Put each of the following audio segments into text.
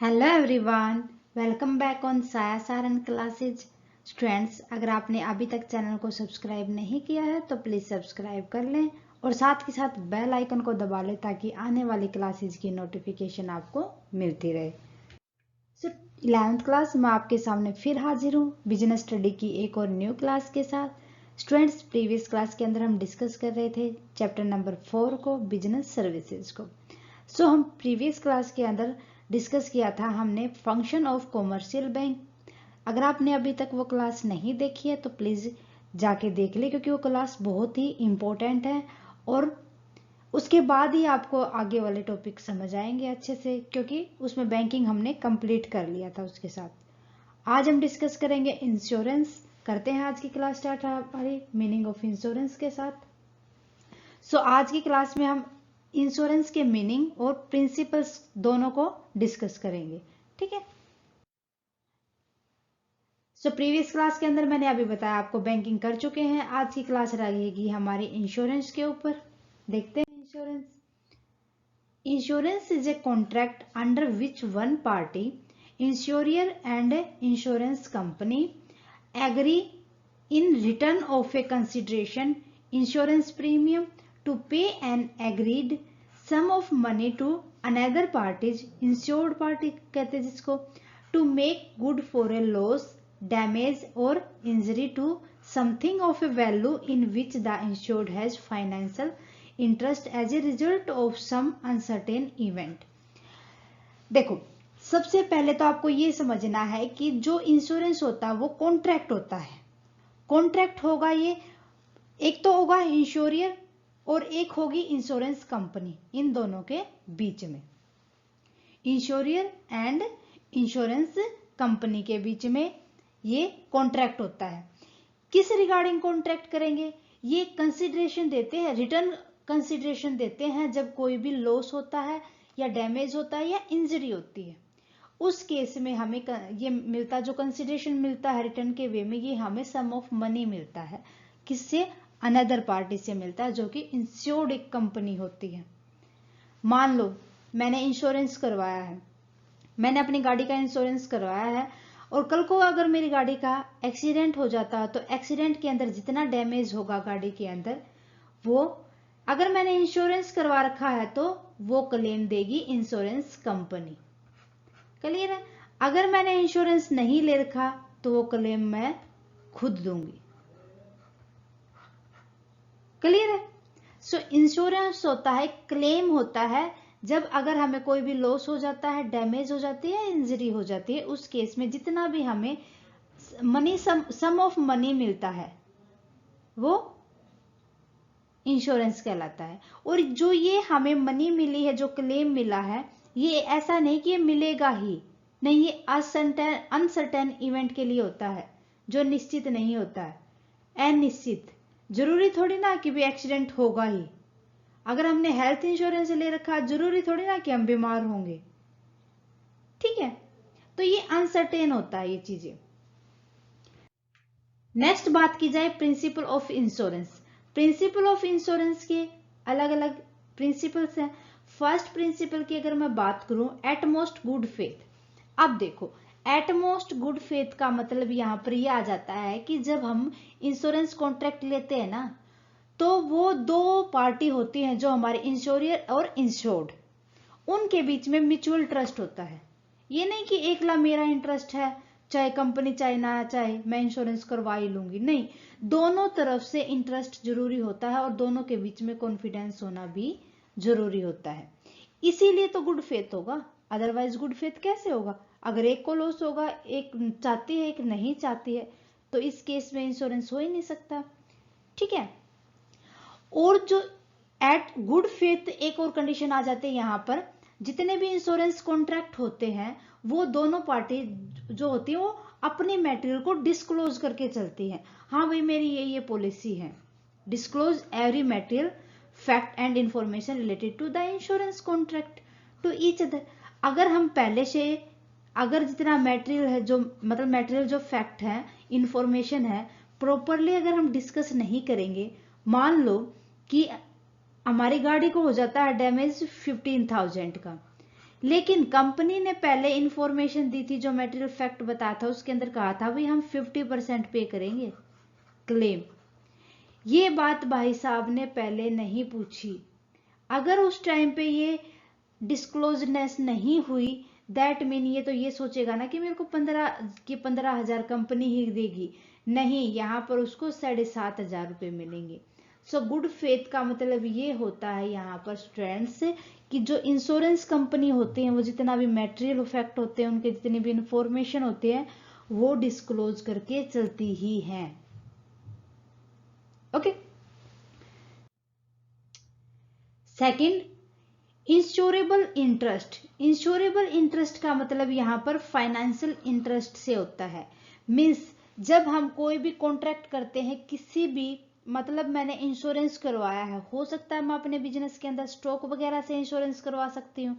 Hello everyone, welcome back on साया Saran classes. Students, अगर आपने अभी तक चैनल को सब्सक्राइब नहीं किया है तो प्लीज़ सब्सक्राइब कर लें और साथ के साथ बेल आइकन को दबा लें ताकि आने वाली क्लासेज की नोटिफिकेशन आपको मिलती रहे। सो 11th क्लास में आपके सामने फिर हाजिर हूँ बिजनेस स्टडी की एक और न्यू क्लास के साथ। स्टूडेंट्स, प्रीवियस क्लास के अंदर हम डिस्कस कर रहे थे चैप्टर नंबर 4 को, बिजनेस सर्विसेज को। सो हम प्रीवियस क्लास के अंदर डिस्कस किया था हमने फंक्शन ऑफ कॉमर्शियल बैंक। अगर आपने अभी तक वो क्लास नहीं देखी है तो प्लीज़ जाके देख ले, क्योंकि वो क्लास बहुत ही इम्पोर्टेंट है और उसके बाद ही आपको आगे वाले टॉपिक समझ आएंगे अच्छे से, क्योंकि उसमें बैंकिंग हमने कंप्लीट कर लिया था उसके साथ। आज हम डिस्कस करेंगे इंश्योरेंस। करते हैं आज की क्लास स्टार्ट हमारी मीनिंग ऑफ इंश्योरेंस के साथ। सो आज की क्लास में हम इंश्योरेंस के मीनिंग और प्रिंसिपल्स दोनों को डिस्कस करेंगे, ठीक है। सो प्रीवियस क्लास के अंदर मैंने अभी बताया आपको बैंकिंग कर चुके हैं। आज की क्लास रहेगी हमारी इंश्योरेंस के ऊपर। देखते हैं insurance. Insurance is a contract under which one party, insurer and insurance company, agree in return of a consideration insurance premium to pay an agreed sum of money to another parties, insured party कहते हैं जिसको, to make good for a loss, damage or injury to something of a value in which the insured has financial interest as a result of some uncertain event। देखो, सबसे पहले तो आपको ये समझना है कि जो इंश्योरेंस होता है वो कॉन्ट्रैक्ट होता है। कॉन्ट्रैक्ट होगा, ये एक तो होगा इंश्योरियर और एक होगी इंश्योरेंस कंपनी, इन दोनों के बीच में, इंश्योरियर एंड इंश्योरेंस कंपनी के बीच में ये कॉन्ट्रैक्ट होता है। किस रिगार्डिंग कॉन्ट्रैक्ट करेंगे? ये कंसिडरेशन देते हैं, रिटर्न कंसिडरेशन देते हैं जब कोई भी लॉस होता है या डैमेज होता है या इंजरी होती है। उस केस में हमें ये मिलता, जो कंसिडरेशन मिलता है रिटर्न के वे में, ये हमें सम ऑफ मनी मिलता है। किससे? अनदर पार्टी से मिलता है, जो कि इंश्योर्ड एक कंपनी होती है। मान लो मैंने इंश्योरेंस करवाया है, मैंने अपनी गाड़ी का इंश्योरेंस करवाया है और कल को अगर मेरी गाड़ी का एक्सीडेंट हो जाता तो एक्सीडेंट के अंदर जितना डैमेज होगा गाड़ी के अंदर, वो अगर मैंने इंश्योरेंस करवा रखा है तो वो क्लेम देगी इंश्योरेंस कंपनी। क्लियर है? अगर मैंने इंश्योरेंस नहीं ले रखा तो वो क्लेम मैं खुद दूंगी। क्लियर है? सो इंश्योरेंस होता है, क्लेम होता है जब अगर हमें कोई भी लॉस हो जाता है, डैमेज हो जाती है, इंजरी हो जाती है, उस केस में जितना भी हमें मनी सम ऑफ मनी मिलता है वो इंश्योरेंस कहलाता है। और जो ये हमें मनी मिली है, जो क्लेम मिला है, ये ऐसा नहीं कि ये मिलेगा ही, नहीं, ये अनसर्टेन इवेंट के लिए होता है, जो निश्चित नहीं होता है, अनिश्चित। जरूरी थोड़ी ना कि भी एक्सीडेंट होगा ही। अगर हमने हेल्थ इंश्योरेंस ले रखा, जरूरी थोड़ी ना कि हम बीमार होंगे, ठीक है। तो ये अनसर्टेन होता है ये चीजें। नेक्स्ट बात की जाए principle of insurance. Principle of insurance के अलग अलग प्रिंसिपल्स हैं। फर्स्ट प्रिंसिपल की अगर मैं बात करूं, एटमोस्ट गुड फेथ। अब देखो, एटमोस्ट गुड फेथ का मतलब यहां पर यह आ जाता है कि जब हम इंश्योरेंस कॉन्ट्रैक्ट लेते हैं ना, तो वो दो पार्टी होती हैं, जो हमारे इंश्योरियर और इंश्योर्ड, उनके बीच में म्यूचुअल ट्रस्ट होता है। ये नहीं कि एकला मेरा इंटरेस्ट है, चाहे कंपनी चाहे ना चाहे मैं इंश्योरेंस करवा ही लूंगी, नहीं, दोनों तरफ से इंटरेस्ट जरूरी होता है और दोनों के बीच में कॉन्फिडेंस होना भी जरूरी होता है। इसीलिए तो गुड फेथ होगा, अदरवाइज गुड फेथ कैसे होगा? अगर एक को लॉस होगा, एक चाहती है एक नहीं चाहती है, तो इस केस में इंश्योरेंस हो ही नहीं सकता, ठीक है। और जो एट गुड फेथ एक और कंडीशन आ जाते हैं यहां पर, जितने भी इंश्योरेंस कॉन्ट्रैक्ट होते हैं वो दोनों पार्टी जो होती है वो अपने मैटेरियल को डिस्क्लोज करके चलती है। हाँ भाई, मेरी ये पॉलिसी है, disclose every material fact and information related to the insurance contract to each other. अगर हम पहले से, अगर जितना मैटेरियल है, जो मतलब मैटेरियल जो फैक्ट है, इंफॉर्मेशन है, प्रॉपरली अगर हम डिस्कस नहीं करेंगे, मान लो कि हमारी गाड़ी को हो जाता है डैमेज 15,000 का, लेकिन कंपनी ने पहले इंफॉर्मेशन दी थी, जो मटेरियल फैक्ट बताया था उसके अंदर कहा था भाई हम 50% पे करेंगे क्लेम। ये बात भाई साहब ने पहले नहीं पूछी। अगर उस टाइम पे ये डिस्क्लोजनेस नहीं हुई, दैट मीन ये तो ये सोचेगा ना कि मेरे को 15,000 कंपनी ही देगी, नहीं, यहाँ पर उसको 7,500 रुपये मिलेंगे। सो गुड फेथ का मतलब ये होता है यहाँ पर स्टूडेंट्स कि जो इंश्योरेंस कंपनी होती है वो जितना भी मटेरियल इफेक्ट होते हैं, उनके जितनी भी इंफॉर्मेशन होती है वो डिस्क्लोज करके चलती ही हैं। Okay. Second, insurable interest. Insurable interest का मतलब यहाँ पर फाइनेंशियल इंटरेस्ट से होता है। मीन्स जब हम कोई भी कॉन्ट्रैक्ट करते हैं किसी भी, मतलब मैंने इंश्योरेंस करवाया है, हो सकता है मैं अपने बिजनेस के अंदर स्टॉक वगैरह से इंश्योरेंस करवा सकती हूँ,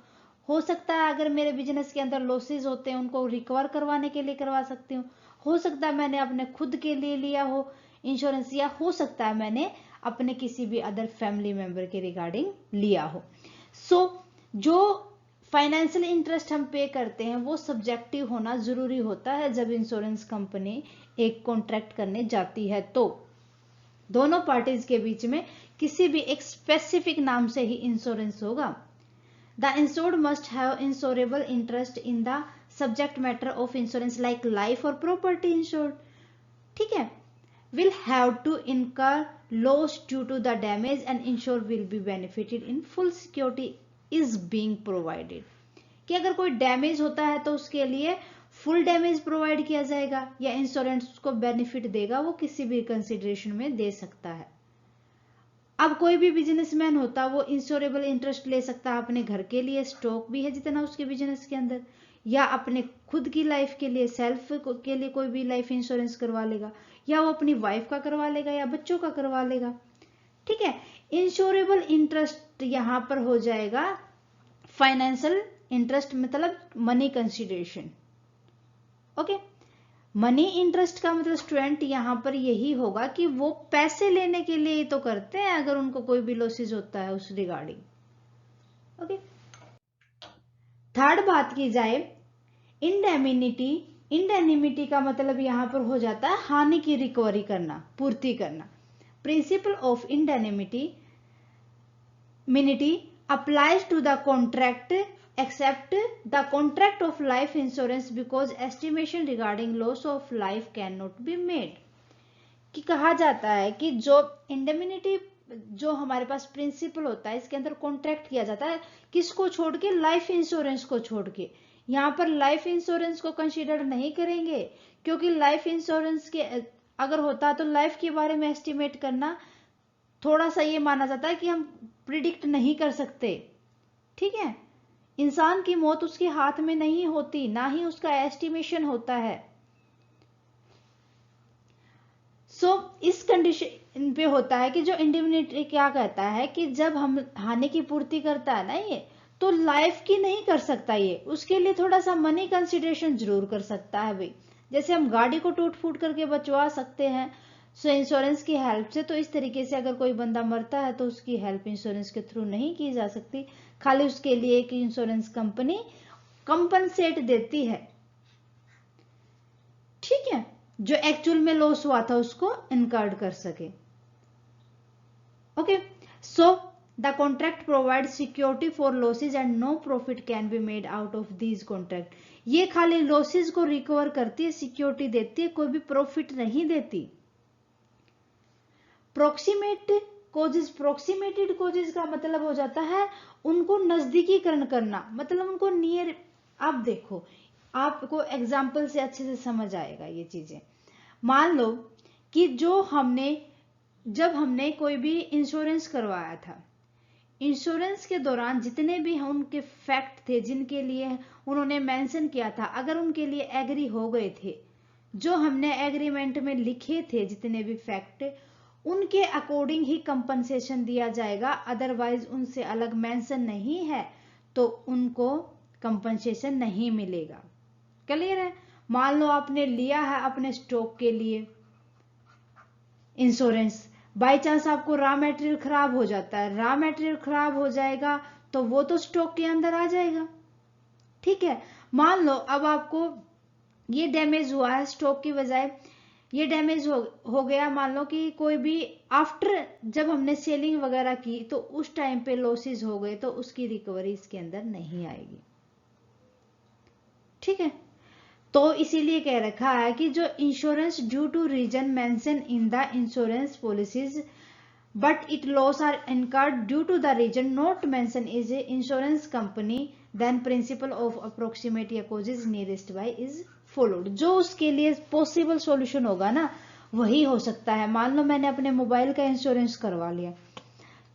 हो सकता है अगर मेरे बिजनेस के अंदर लॉसेज होते हैं उनको रिकवर करवाने के लिए करवा सकती हूँ, हो सकता है मैंने अपने खुद के लिए लिया हो इंश्योरेंस, या हो सकता है मैंने अपने किसी भी अदर फैमिली मेंबर के रिगार्डिंग लिया हो। सो जो फाइनेंशियल इंटरेस्ट हम पे करते हैं वो सब्जेक्टिव होना जरूरी होता है जब इंश्योरेंस कंपनी एक कॉन्ट्रैक्ट करने जाती है, तो दोनों पार्टीज के बीच में किसी भी एक स्पेसिफिक नाम से ही इंश्योरेंस होगा। The insured must have insurable interest in the subject matter of insurance like life और प्रॉपर्टी इंश्योर्ड, ठीक है, will have to incur loss due to the damage and insured will be benefited in full security is being provided, कि अगर कोई damage होता है तो उसके लिए फुल डैमेज प्रोवाइड किया जाएगा या इंश्योरेंस उसको बेनिफिट देगा, वो किसी भी कंसिडरेशन में दे सकता है। अब कोई भी बिजनेसमैन होता वो इंश्योरेबल इंटरेस्ट ले सकता है, अपने घर के लिए स्टॉक भी है जितना उसके बिजनेस के अंदर, या अपने खुद की लाइफ के लिए सेल्फ के लिए कोई भी लाइफ इंश्योरेंस करवा लेगा, या वो अपनी वाइफ का करवा लेगा या बच्चों का करवा लेगा, ठीक है। इंश्योरेबल इंटरेस्ट यहां पर हो जाएगा फाइनेंशियल इंटरेस्ट, मतलब money consideration. Okay, money interest का मतलब स्टूडेंट यहां पर यही होगा कि वो पैसे लेने के लिए तो करते हैं अगर उनको कोई भी लॉसेज होता है उस रिगार्डिंग। ओके, थर्ड बात की जाए इंडेमिनिटी। इंडेमिनिटी का मतलब यहां पर हो जाता है हानि की रिकवरी करना, पूर्ति करना। Principle of indemnity applies to the contract except the contract of life insurance because estimation regarding loss of life cannot be made, कि कहा जाता है कि जो इंडेमिनिटी जो हमारे पास प्रिंसिपल होता है इसके अंदर कॉन्ट्रैक्ट किया जाता है किसको छोड़ के, लाइफ इंश्योरेंस को छोड़ के। यहाँ पर लाइफ इंश्योरेंस को कंसीडर नहीं करेंगे क्योंकि लाइफ इंश्योरेंस के अगर होता तो लाइफ के बारे में एस्टिमेट करना थोड़ा सा ये माना जाता है कि हम प्रिडिक्ट नहीं कर सकते, ठीक है। इंसान की मौत उसके हाथ में नहीं होती, ना ही उसका एस्टिमेशन होता है। सो इस कंडीशन पे होता है कि जो इंडेमिनिटी क्या कहता है कि जब हम हानि की पूर्ति करता है ना ये, तो लाइफ की नहीं कर सकता ये, उसके लिए थोड़ा सा मनी कंसिडरेशन जरूर कर सकता है भाई। जैसे हम गाड़ी को टूट फूट करके बचवा सकते हैं सो इंश्योरेंस की हेल्प से, तो इस तरीके से अगर कोई बंदा मरता है तो उसकी हेल्प इंश्योरेंस के थ्रू नहीं की जा सकती, खाली उसके लिए एक इंश्योरेंस कंपनी कंपनसेट देती है, ठीक है, जो एक्चुअल में लॉस हुआ था उसको इनकर्ड कर सके। Okay, so the contract provide security for losses and no profit can be made out of these contract. ये खाली लॉसेज को रिकवर करती है, सिक्योरिटी देती है, कोई भी प्रॉफिट नहीं देती। प्रोक्सीमेट कोजेज, प्रोक्सीमेटेड कोजेज का मतलब हो जाता है उनको नजदीकीकरण करना, मतलब उनको नियर। आप देखो, आपको एग्जाम्पल से अच्छे से समझ आएगा ये चीजें। मान लो कि जब हमने कोई भी इंश्योरेंस करवाया था, इंश्योरेंस के दौरान जितने भी उनके फैक्ट थे जिनके लिए उन्होंने मेंशन किया था, अगर उनके लिए एग्री हो गए थे, जो हमने एग्रीमेंट में लिखे थे जितने भी फैक्ट, उनके अकॉर्डिंग ही कंपनसेशन दिया जाएगा। अदरवाइज उनसे अलग मेंशन नहीं है तो उनको कंपनसेशन नहीं मिलेगा। क्लियर है? मान लो आपने लिया है अपने स्टॉक के लिए इंश्योरेंस, बाय चांस आपको रॉ मटेरियल खराब हो जाता है, रॉ मटेरियल खराब हो जाएगा तो वो तो स्टॉक के अंदर आ जाएगा, ठीक है, मान लो अब आपको ये डैमेज हुआ है, स्टॉक की बजाय ये डैमेज हो गया, मान लो कि कोई भी आफ्टर जब हमने सेलिंग वगैरह की तो उस टाइम पे लॉसेस हो गए, तो उसकी रिकवरी इसके अंदर नहीं आएगी। ठीक है, तो इसीलिए कह रखा है कि जो insurance due to reason mention in the insurance policies but it loss are incurred due to the region not mentioned is a insurance company, then principle of approximate या causes nearest by is followed। जो उसके लिए possible solution होगा ना वही हो सकता है। मान लो मैंने अपने मोबाइल का इंश्योरेंस करवा लिया,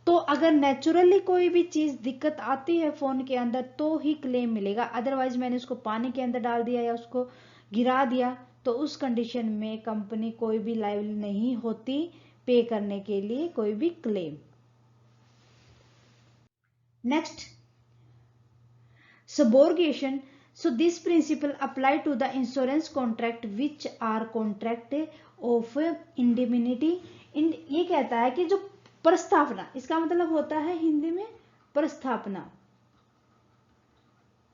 तो अगर नेचुरली कोई भी चीज दिक्कत आती है फोन के अंदर तो ही क्लेम मिलेगा, अदरवाइज मैंने उसको पानी के अंदर डाल दिया या उसको गिरा दिया तो उस कंडीशन में कंपनी कोई भी लायबल नहीं होती पे करने के लिए कोई भी claim. Next, subrogation. So this principle apply to the insurance contract which are contract of indemnity. ये कहता है कि जो प्रस्तावना, इसका मतलब होता है हिंदी में प्रस्थापना।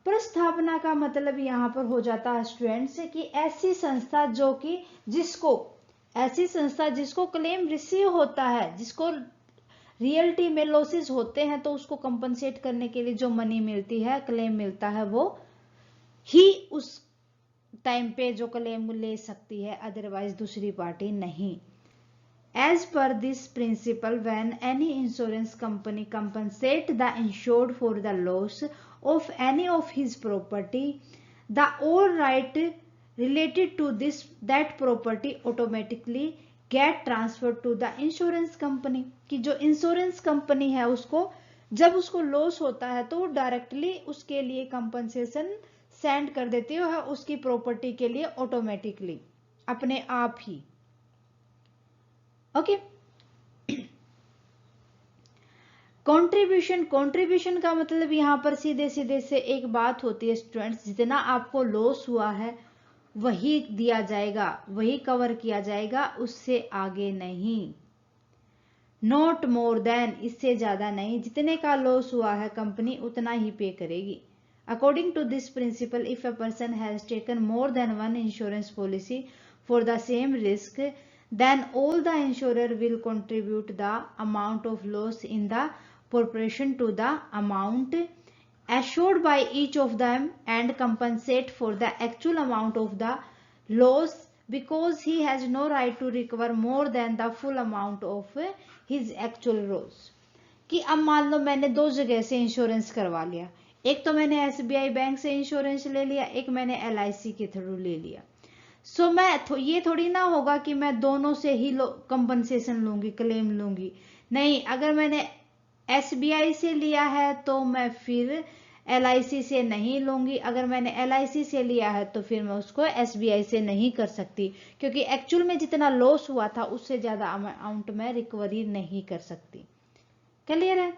प्रस्थापना का मतलब यहां पर हो जाता है स्टूडेंट्स कि ऐसी संस्था जो कि जिसको क्लेम रिसीव होता है, जिसको रियलिटी में लॉसेस होते हैं, तो उसको कंपनसेट करने के लिए जो मनी मिलती है, क्लेम मिलता है, वो ही उस टाइम पे जो क्लेम ले सकती है, अदरवाइज दूसरी पार्टी नहीं। As per this principle, when any insurance company compensate the insured for the loss of any of his property, the all right related to that property automatically get transferred to the insurance company। कि जो insurance company है उसको जब उसको loss होता है तो directly उसके लिए कंपनसेशन सेंड कर देती है उसकी प्रॉपर्टी के लिए ऑटोमेटिकली अपने आप ही। ओके, कंट्रीब्यूशन का मतलब यहां पर सीधे सीधे से एक बात होती है स्टूडेंट्स, जितना आपको लॉस हुआ है वही दिया जाएगा, वही कवर किया जाएगा, उससे आगे नहीं। नॉट मोर देन, इससे ज्यादा नहीं, जितने का लॉस हुआ है कंपनी उतना ही पे करेगी। According to this principle, if a person has taken more than one insurance policy for the same risk, then all the insurer will contribute the amount of loss in the proportion to the amount assured by each of them and compensate for the actual amount of the loss because he has no right to recover more than the full amount of his actual loss। कि अब मान लो मैंने दो जगह से insurance करवा लिया, एक तो मैंने SBI बैंक से इंश्योरेंस ले लिया, एक मैंने LIC के थ्रू ले लिया। सो मैं ये थोड़ी ना होगा कि मैं दोनों से ही कंपनसेशन लूंगी, क्लेम लूंगी, नहीं। अगर मैंने SBI से लिया है तो मैं फिर LIC से नहीं लूंगी, अगर मैंने LIC से लिया है तो फिर मैं उसको SBI से नहीं कर सकती, क्योंकि एक्चुअल में जितना लॉस हुआ था उससे ज्यादा अमाउंट में रिकवरी नहीं कर सकती। क्लियर है?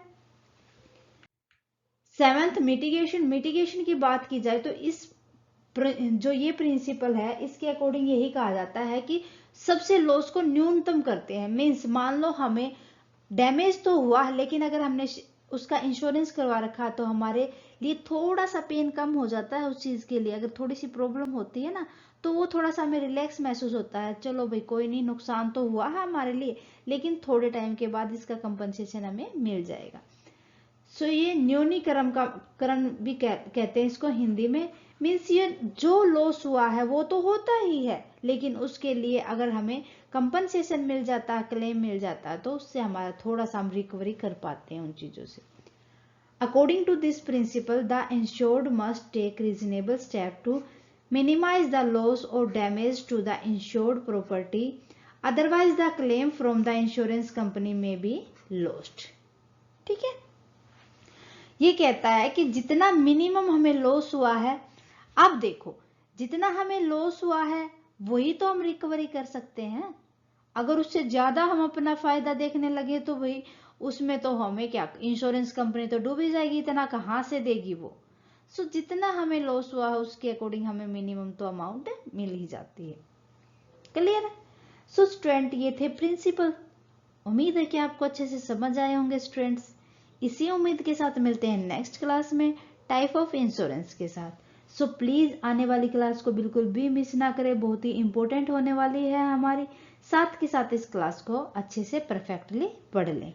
सेवेंथ, मिटिगेशन की बात की जाए तो इस जो ये प्रिंसिपल है इसके अकॉर्डिंग यही कहा जाता है कि सबसे लॉस को न्यूनतम करते हैं। मींस मान लो हमें डैमेज तो हुआ है, लेकिन अगर हमने उसका इंश्योरेंस करवा रखा तो हमारे लिए थोड़ा सा पेन कम हो जाता है उस चीज के लिए। अगर थोड़ी सी प्रॉब्लम होती है ना तो वो थोड़ा सा हमें रिलैक्स महसूस होता है, चलो भाई कोई नहीं, नुकसान तो हुआ है हमारे लिए, लेकिन थोड़े टाइम के बाद इसका कंपनसेशन हमें मिल जाएगा। सो ये न्यूनीकरण का करण भी कहते हैं इसको हिंदी में। मीन्स ये जो लॉस हुआ है वो तो होता ही है, लेकिन उसके लिए अगर हमें कंपनसेशन मिल जाता है, क्लेम मिल जाता है, तो उससे हमारा थोड़ा सा हम रिकवरी कर पाते हैं उन चीजों से। According to this principle, the insured must take reasonable step to minimise the loss और damage to the insured property, otherwise the claim from the insurance company may be lost. ठीक है, ये कहता है कि जितना मिनिमम हमें लॉस हुआ है, अब देखो जितना हमें लॉस हुआ है वही तो हम रिकवरी कर सकते हैं। अगर उससे ज्यादा हम अपना फायदा देखने लगे तो भाई उसमें तो हमें क्या, इंश्योरेंस कंपनी तो डूबी जाएगी, इतना कहां से देगी वो। सो जितना हमें लॉस हुआ है उसके अकॉर्डिंग हमें मिनिमम तो अमाउंट मिल ही जाती है। क्लियर है? सो स्टूडेंट ये थे प्रिंसिपल। उम्मीद है कि आपको अच्छे से समझ आए होंगे स्टूडेंट्स। इसी उम्मीद के साथ मिलते हैं नेक्स्ट क्लास में टाइप ऑफ इंश्योरेंस के साथ। सो प्लीज़ आने वाली क्लास को बिल्कुल भी मिस ना करें, बहुत ही इंपॉर्टेंट होने वाली है हमारी। साथ के साथ इस क्लास को अच्छे से परफेक्टली पढ़ लें।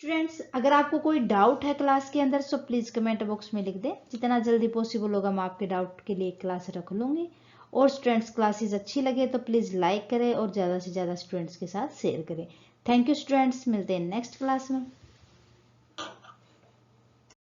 स्टूडेंट्स, अगर आपको कोई डाउट है क्लास के अंदर सो प्लीज़ कमेंट बॉक्स में लिख दें। जितना जल्दी पॉसिबल होगा मैं आपके डाउट के लिए क्लास रख लूँगी। और स्टूडेंट्स, क्लासेस अच्छी लगे तो प्लीज़ लाइक करें और ज़्यादा से ज़्यादा स्टूडेंट्स के साथ शेयर करें। थैंक यू स्टूडेंट्स, मिलते हैं नेक्स्ट क्लास में।